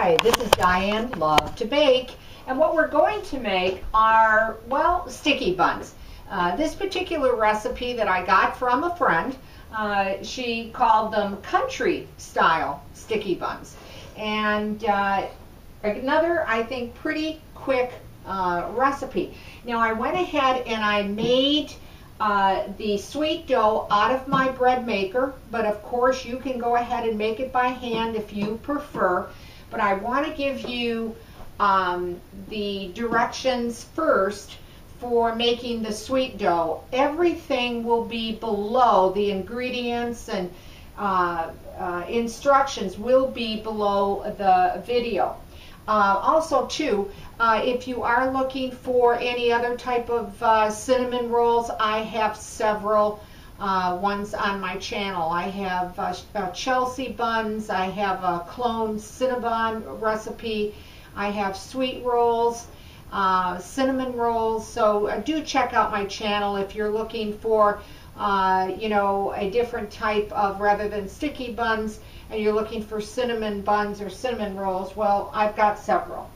Hi, this is Diane Lovetobake, and what we're going to make are, well, sticky buns. This particular recipe that I got from a friend, she called them country style sticky buns. And another, I think, pretty quick recipe. Now I went ahead and I made the sweet dough out of my bread maker, but of course you can go ahead and make it by hand if you prefer. But I want to give you the directions first for making the sweet dough. Everything will be below, the ingredients and instructions will be below the video. Also too, if you are looking for any other type of cinnamon rolls, I have several ones on my channel. I have Chelsea buns, I have a clone Cinnabon recipe, I have sweet rolls, cinnamon rolls, so do check out my channel if you're looking for you know, a different type of, rather than sticky buns, and you're looking for cinnamon buns or cinnamon rolls. Well, I've got several.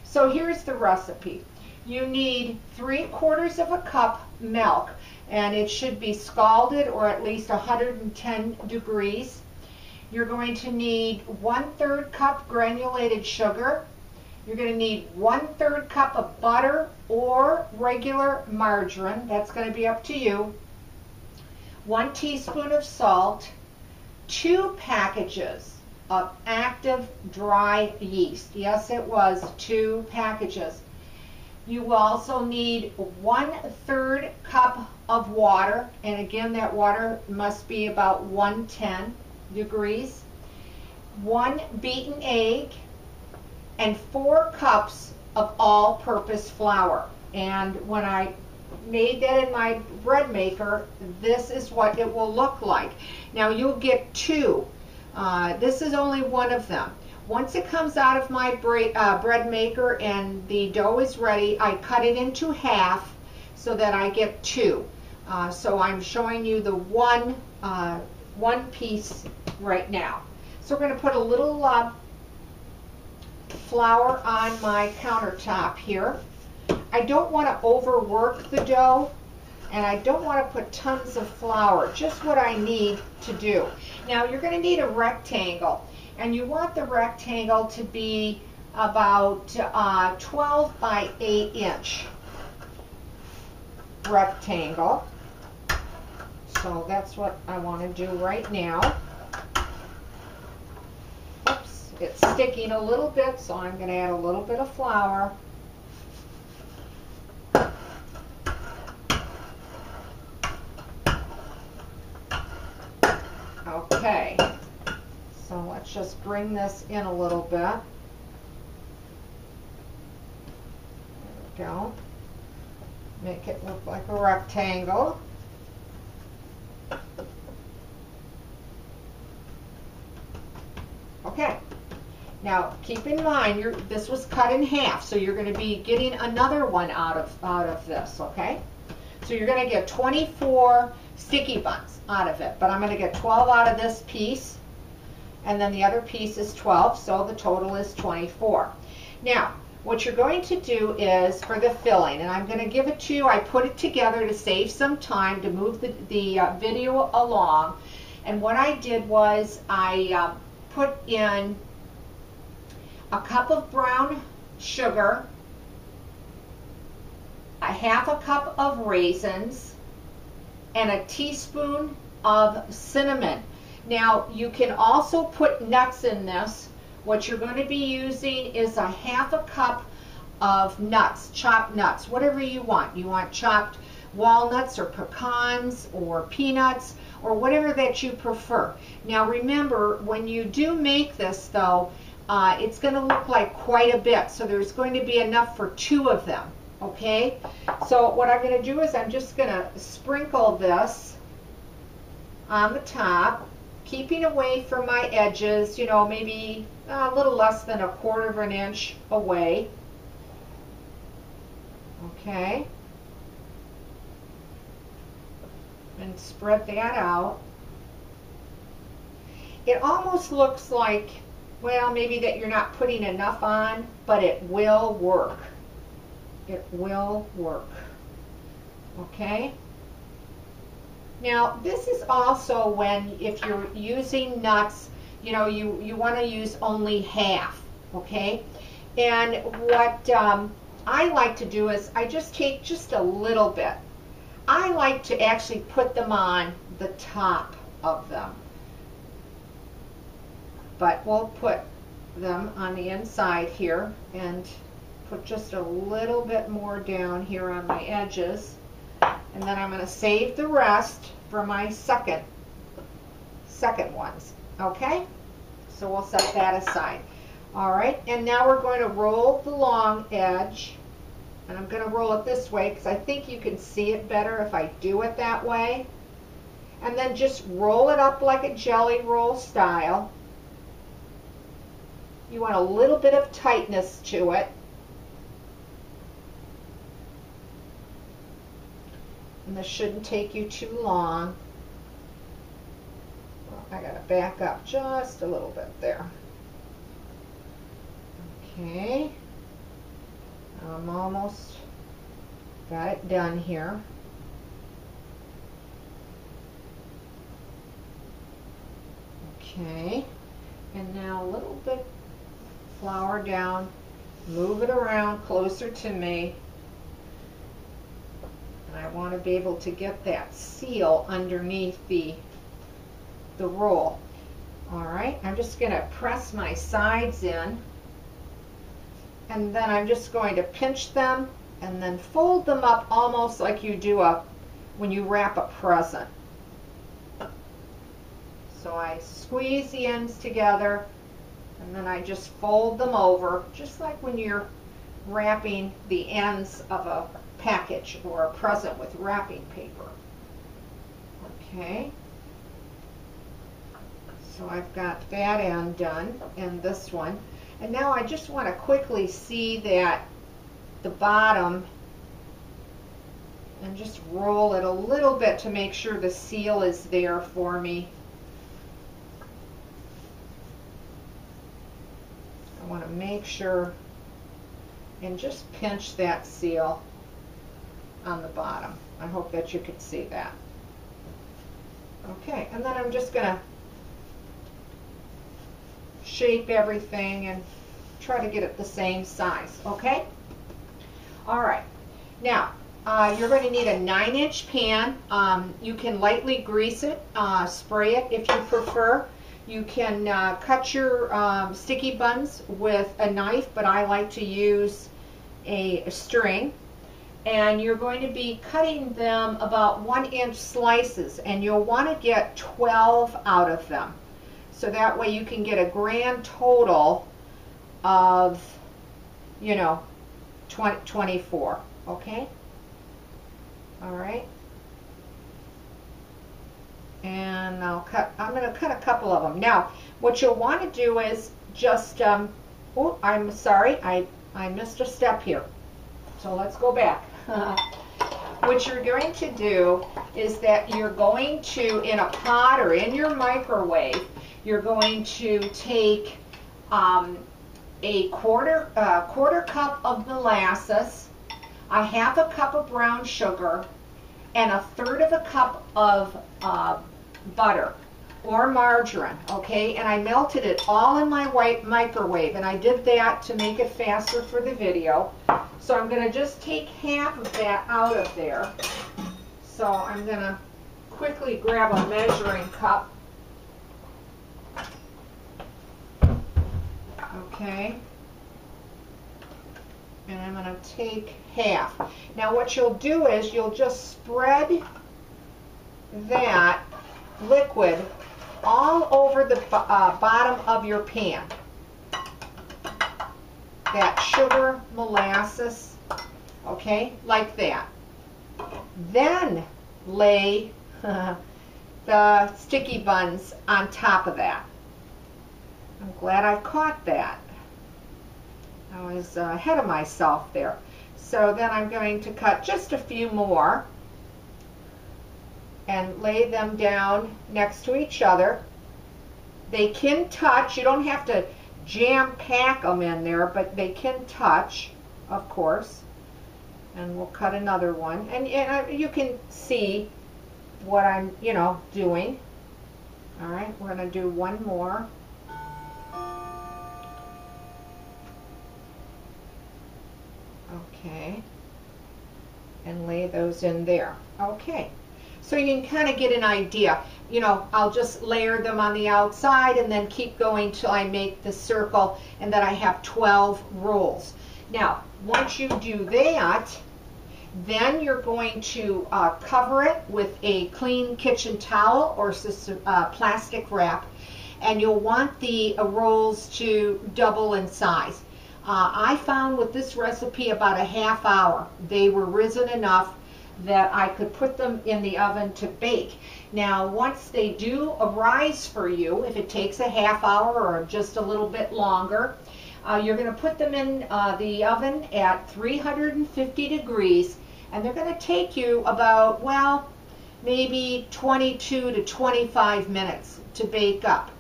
So here's the recipe. You need 3/4 of a cup milk, and it should be scalded or at least 110 degrees. You're going to need 1/3 cup granulated sugar. You're going to need 1/3 cup of butter or regular margarine. That's going to be up to you. 1 teaspoon of salt. 2 packages of active dry yeast. Yes, it was 2 packages. You will also need 1/3 cup of water, and again that water must be about 110 degrees. 1 beaten egg, and 4 cups of all-purpose flour. And when I made that in my bread maker, this is what it will look like. Now you'll get 2. This is only one of them. Once it comes out of my bread maker and the dough is ready, I cut it into half so that I get 2. So I'm showing you the one piece right now. So we're going to put a little flour on my countertop here. I don't want to overwork the dough, and I don't want to put tons of flour, just what I need to do. Now you're going to need a rectangle, and you want the rectangle to be about 12 by 8 inch rectangle. So that's what I want to do right now. Oops, it's sticking a little bit, so I'm going to add a little bit of flour. Okay, so let's just bring this in a little bit. There we go. Make it look like a rectangle. Okay, now keep in mind this was cut in half, so you're going to be getting another one out of this, okay? So you're going to get 24 sticky buns out of it, but I'm going to get 12 out of this piece, and then the other piece is 12, so the total is 24. Now, what you're going to do is for the filling, and I'm going to give it to you, I put it together to save some time to move the video along, and what I did was I put in a cup of brown sugar, a 1/2 cup of raisins, and a teaspoon of cinnamon. Now you can also put nuts in this. What you're going to be using is a 1/2 cup of nuts, chopped nuts, whatever you want. You want chopped walnuts or pecans or peanuts or whatever that you prefer. Now remember, when you do make this though, it's going to look like quite a bit, so there's going to be enough for 2 of them. Okay, so what I'm going to do is I'm just going to sprinkle this on the top, keeping away from my edges, you know, maybe a little less than 1/4 of an inch away. Okay, and spread that out. It almost looks like well, maybe that you're not putting enough on, but it will work. It will work. Okay? Now, this is also when, if you're using nuts, you know, you want to use only half, okay? And what I like to do is I just take just a little bit. I like to actually put them on the top of them. But we'll put them on the inside here and put just a little bit more down here on my edges. And then I'm going to save the rest for my second ones. Okay? So we'll set that aside. All right, and now we're going to roll the long edge. And I'm going to roll it this way because I think you can see it better if I do it that way. And then just roll it up like a jelly roll style. You want a little bit of tightness to it. And this shouldn't take you too long. Well, I got to back up just a little bit there. Okay. I'm almost got it done here. Okay. And now a little bit flour down, move it around closer to me. And I want to be able to get that seal underneath the roll. All right, I'm just going to press my sides in, and then I'm just going to pinch them and then fold them up almost like you do when you wrap a present. So I squeeze the ends together, and then I just fold them over, just like when you're wrapping the ends of a package or a present with wrapping paper. Okay. So I've got that end done, and this one. And now I just want to quickly see that the bottom, and just roll it a little bit to make sure the seal is there for me. I want to make sure and just pinch that seal on the bottom. I hope that you can see that. Okay, and then I'm just going to shape everything and try to get it the same size, okay? All right, now you're going to need a 9-inch pan. You can lightly grease it, spray it if you prefer. You can cut your sticky buns with a knife, but I like to use a string. And you're going to be cutting them about 1-inch slices, and you'll want to get 12 out of them. So that way you can get a grand total of, you know, 24, okay? All right. And I'm going to cut a couple of them. Now, what you'll want to do is just, oh, I'm sorry, I missed a step here. So let's go back. What you're going to do is that you're going to, in a pot or in your microwave, you're going to take a quarter cup of molasses, a half a cup of brown sugar, and a third of a cup of butter or margarine, okay? And I melted it all in my white microwave, and I did that to make it faster for the video. So I'm going to just take half of that out of there. So I'm going to quickly grab a measuring cup. Okay. And I'm going to take half. Now what you'll do is you'll just spread that liquid all over the bottom of your pan. That sugar, molasses, okay, like that. Then lay the sticky buns on top of that. I'm glad I caught that. I was ahead of myself there. So then I'm going to cut just a few more and lay them down next to each other. They can touch. You don't have to jam-pack them in there, but they can touch, of course. And we'll cut another one. And you can see what I'm, doing. All right, we're going to do one more. Okay. And lay those in there. Okay. So you can kind of get an idea. I'll just layer them on the outside and then keep going till I make the circle, and then I have 12 rolls. Now, once you do that, then you're going to cover it with a clean kitchen towel or plastic wrap, and you'll want the rolls to double in size. I found with this recipe about a half hour. They were risen enough that I could put them in the oven to bake. Now, once they do arise for you, if it takes a half hour or just a little bit longer, you're going to put them in the oven at 350 degrees, and they're going to take you about, well, maybe 22 to 25 minutes to bake up.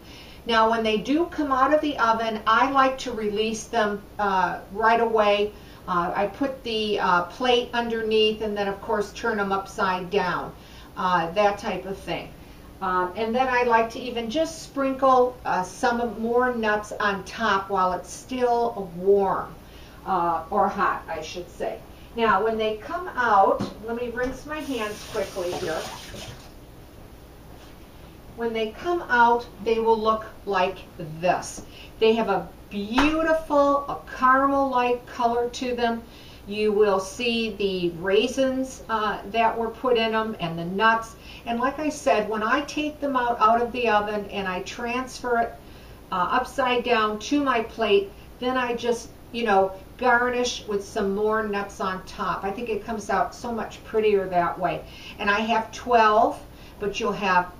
Now, when they do come out of the oven, I like to release them right away. I put the plate underneath and then, of course, turn them upside down, that type of thing. And then I like to even just sprinkle some more nuts on top while it's still warm, or hot, I should say. Now, when they come out, let me rinse my hands quickly here. When they come out, they will look like this. They have a beautiful, caramel-like color to them. You will see the raisins that were put in them and the nuts. And like I said, when I take them out of the oven and I transfer it upside down to my plate, then I just, garnish with some more nuts on top. I think it comes out so much prettier that way. And I have 12, but you'll have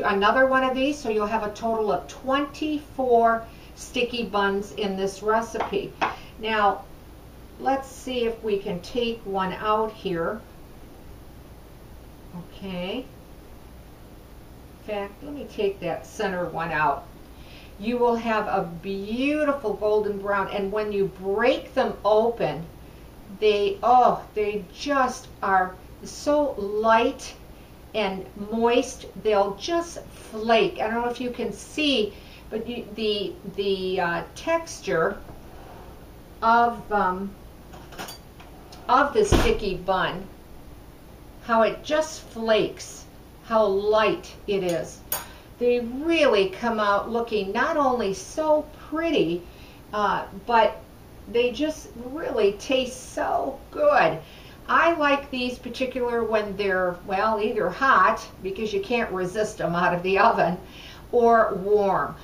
another one of these, so you'll have a total of 24 sticky buns in this recipe. Now, let's see if we can take one out here. Okay. In fact, let me take that center one out. You will have a beautiful golden brown, and when you break them open, they just are so light and moist. They'll just flake. I don't know if you can see, but the texture of the sticky bun, how it just flakes, how light it is. They really come out looking not only so pretty, but they just really taste so good. I like these particular when they're, well, either hot, because you can't resist them out of the oven, or warm.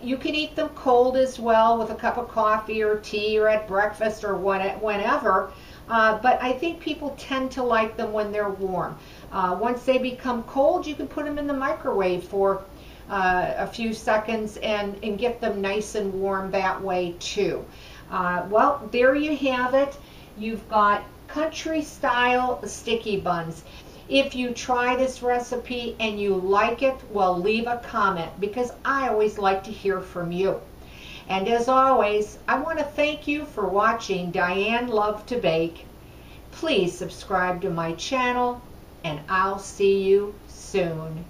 You can eat them cold as well with a cup of coffee or tea or at breakfast or whenever, but I think people tend to like them when they're warm. Once they become cold, you can put them in the microwave for a few seconds and get them nice and warm that way too. Well, there you have it. You've got country style sticky buns. If you try this recipe and you like it, well, leave a comment, because I always like to hear from you. And as always, I want to thank you for watching Diane Lovetobake. Please subscribe to my channel, and I'll see you soon.